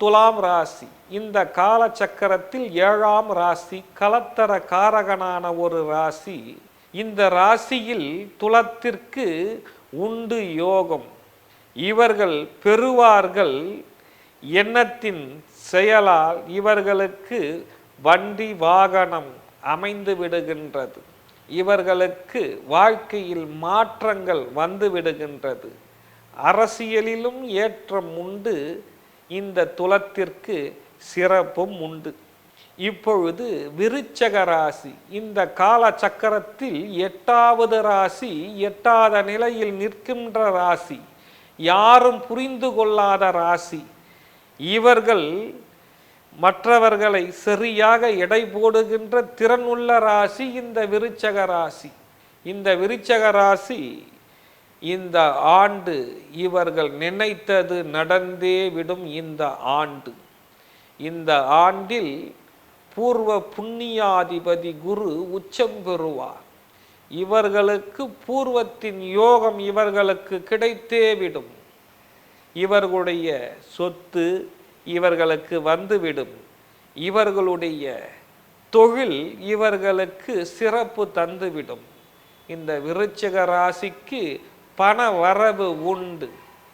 துலாம் ராசி. இந்த கால சக்கரத்தில் 7ஆம் ராசி, கலத்தர காரகனான ஒரு ராசி. இந்த ராசியில் துலத்திற்கு உண்டு யோகம். இவர்கள் பெறுவார்கள். எண்ணத்தின் செயலால் இவர்களுக்கு வண்டி வாகனம் அமைந்து விடுகின்றது. இவர்களுக்கு வாழ்க்கையில் மாற்றங்கள் வந்து விடுகின்றது. அரசியலிலும் ஏற்றம் உண்டு. இந்த துலத்திற்கு சிறப்பும் உண்டு. இப்பொழுது விருச்சக ராசி. இந்த கால சக்கரத்தில் 8வது ராசி, எட்டாத நிலையில் நிற்கின்ற ராசி. யாரும் புரிந்து கொள்ளாத ராசி. இவர்கள் மற்றவர்களை சரியாக எடை போடுகின்ற திறனுள்ள ராசி இந்த விருச்சக ராசி. இந்த விருச்சக ராசி இந்த ஆண்டு இவர்கள் நினைத்தது நடந்தே விடும். இந்த ஆண்டு, இந்த ஆண்டில் பூர்வ புண்ணியாதிபதி குரு உச்சம் பெறுவார். இவர்களுக்கு பூர்வத்தின் யோகம் இவர்களுக்கு கிடைத்தே விடும். இவர்களுடைய சொத்து இவர்களுக்கு வந்துவிடும். இவர்களுடைய தொழில் இவர்களுக்கு சிறப்பு தந்துவிடும். இந்த விருச்சிக ராசிக்கு பண வரவு உண்டு.